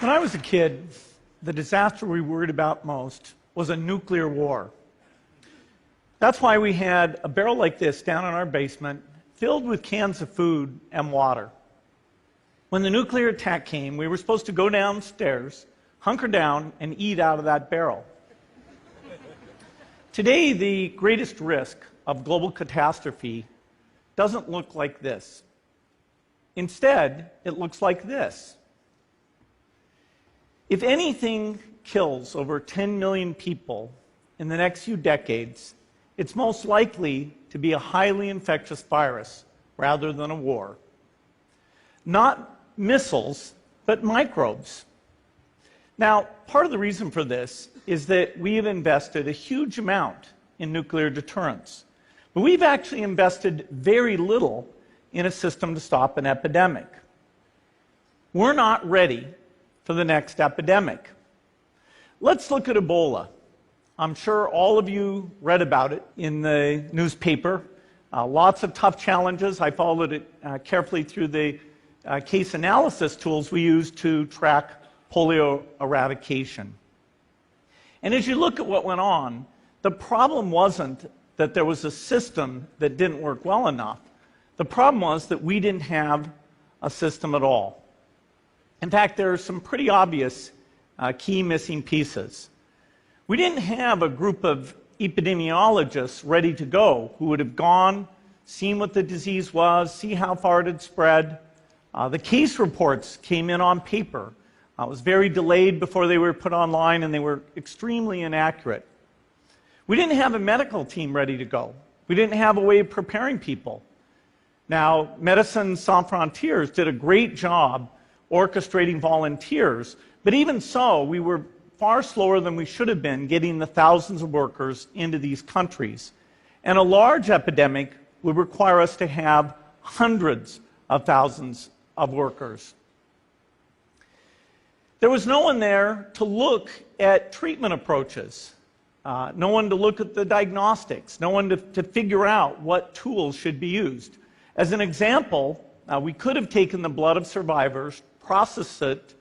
When I was a kid, the disaster we worried about most was a nuclear war. That's why we had a barrel like this down in our basement filled with cans of food and water. When the nuclear attack came, we were supposed to go downstairs, hunker down, and eat out of that barrel. Today, the greatest risk of global catastrophe doesn't look like this. Instead, it looks like this. If anything kills over 10 million people in the next few decades, it's most likely to be a highly infectious virus rather than a war. Not missiles, but microbes. Now, part of the reason for this is that we have invested a huge amount in nuclear deterrence, but we've actually invested very little in a system to stop an epidemic. We're not ready for the next epidemic. Let's look at Ebola. I'm sure all of you read about it in the newspaper. Lots of tough challenges. I followed it carefully through the case analysis tools we use to track polio eradication. And as you look at what went on, the problem wasn't that there was a system that didn't work well enough. The problem was that we didn't have a system at all. In fact, there are some pretty obvious key missing pieces. We didn't have a group of epidemiologists ready to go who would have gone, seen what the disease was, see how far it had spread. The case reports came in on paper. It was very delayed before they were put online, and they were extremely inaccurate. We didn't have a medical team ready to go. We didn't have a way of preparing people. Now, Médecins Sans Frontières did a great job orchestrating volunteers, but even so, we were far slower than we should have been getting the thousands of workers into these countries. And a large epidemic would require us to have hundreds of thousands of workers. There was no one there to look at treatment approaches, no one to look at the diagnostics, no one to figure out what tools should be used. As an example, we could have taken the blood of survivors, processed it,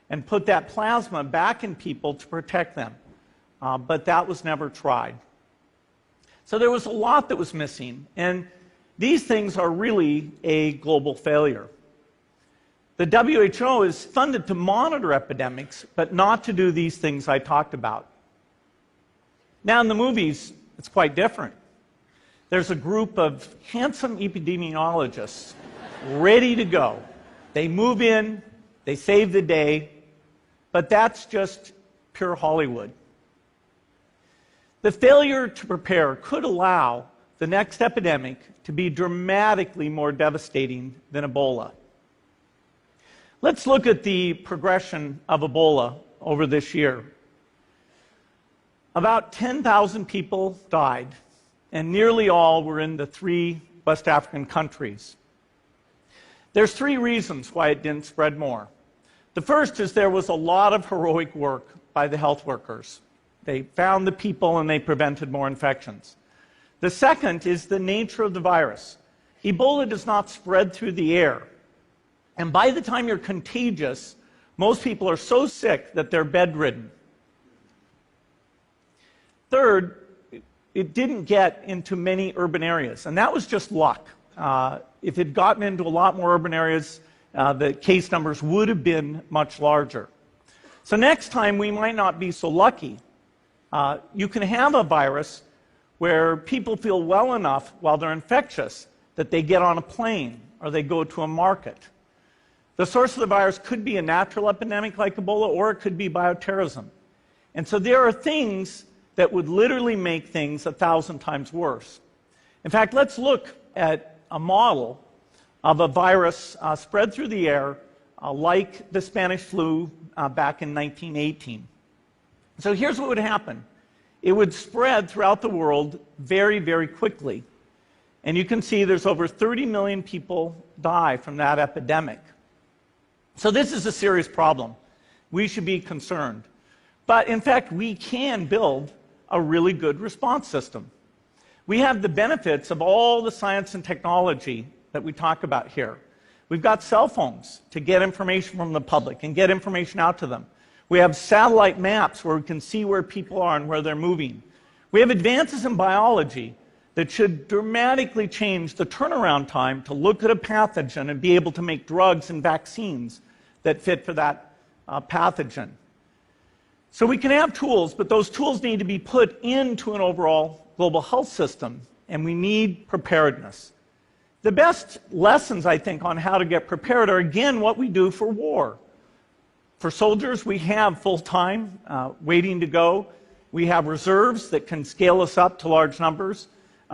and put that plasma back in people to protect them. But that was never tried. So there was a lot that was missing, and these things are really a global failure. The WHO is funded to monitor epidemics, but not to do these things I talked about. Now in the movies, it's quite different. There's a group of handsome epidemiologists ready to go. They move in, they save the day, but that's just pure Hollywood. The failure to prepare could allow the next epidemic to be dramatically more devastating than Ebola. Let's look at the progression of Ebola over this year. About 10,000 people died, and nearly all were in the 3 West African countries. There's 3 reasons why it didn't spread more. The first is there was a lot of heroic work by the health workers. They found the people and they prevented more infections. The second is the nature of the virus. Ebola does not spread through the air. And by the time you're contagious, most people are so sick that they're bedridden. Third, it didn't get into many urban areas, and that was just luck. If it had gotten into a lot more urban areas, the case numbers would have been much larger. So next time, we might not be so lucky. You can have a virus where people feel well enough while they're infectious that they get on a plane or they go to a market. The source of the virus could be a natural epidemic like Ebola, or it could be bioterrorism. And so there are things that would literally make things 1,000 times worse. In fact, let's look at a model of a virus spread through the air like the Spanish flu back in 1918. So here's what would happen. It would spread throughout the world very, very quickly. And you can see there's over 30 million people die from that epidemic. So this is a serious problem. We should be concerned. But in fact, we can build a really good response system. We have the benefits of all the science and technology that we talk about here. We've got cell phones to get information from the public and get information out to them. We have satellite maps where we can see where people are and where they're moving. We have advances in biology that should dramatically change the turnaround time to look at a pathogen and be able to make drugs and vaccines that fit for that pathogen. So we can have tools, but those tools need to be put into an overall global health system, and we need preparedness. The best lessons, I think, on how to get prepared are, again, what we do for war. For soldiers, we have full-time waiting to go. We have reserves that can scale us up to large numbers.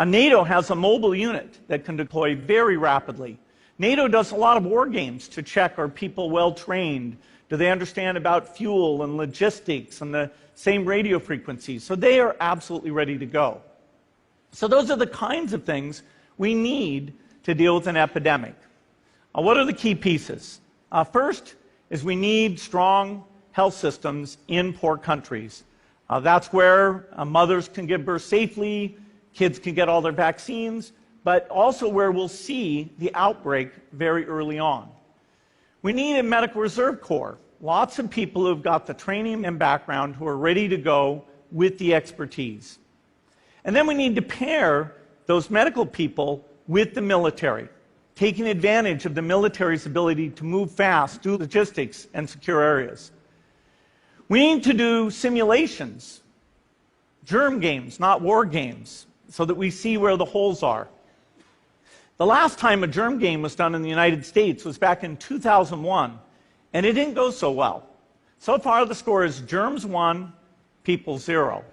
NATO has a mobile unit that can deploy very rapidly. NATO does a lot of war games to check, are people well trained? Do they understand about fuel and logistics and the same radio frequencies? So they are absolutely ready to go. So those are the kinds of things we need to deal with an epidemic. What are the key pieces? First is we need strong health systems in poor countries. That's where mothers can give birth safely, kids can get all their vaccines, but also where we'll see the outbreak very early on. We need a medical reserve corps. Lots of people who've got the training and background who are ready to go with the expertise. And then we need to pair those medical people with the military, taking advantage of the military's ability to move fast, do logistics, and secure areas. We need to do simulations, germ games, not war games, so that we see where the holes are. The last time a germ game was done in the United States was back in 2001, and it didn't go so well. So far, the score is germs 1, people 0.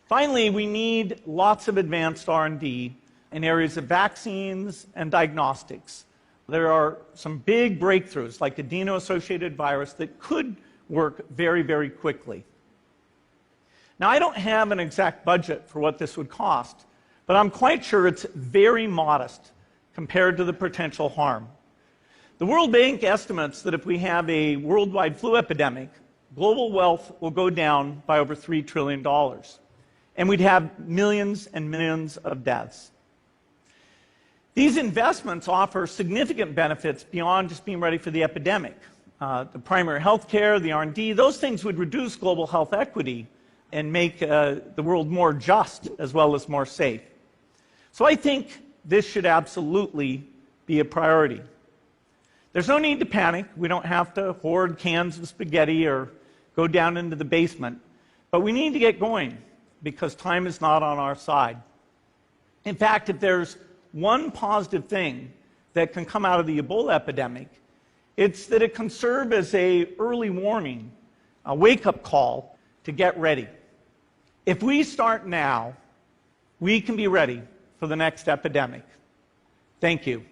Finally, we need lots of advanced R&D in areas of vaccines and diagnostics. There are some big breakthroughs, like adeno-associated virus, that could work very, very quickly. Now, I don't have an exact budget for what this would cost, but I'm quite sure it's very modest compared to the potential harm. The World Bank estimates that if we have a worldwide flu epidemic, global wealth will go down by over $3 trillion, and we'd have millions and millions of deaths. These investments offer significant benefits beyond just being ready for the epidemic. The primary health care, the R&D, those things would reduce global health equity and make the world more just as well as more safe. So I think this should absolutely be a priority. There's no need to panic. We don't have to hoard cans of spaghetti or go down into the basement. But we need to get going because time is not on our side. In fact, if there's one positive thing that can come out of the Ebola epidemic, it's that it can serve as an early warning, a wake-up call to get ready. If we start now, we can be ready for the next epidemic. Thank you.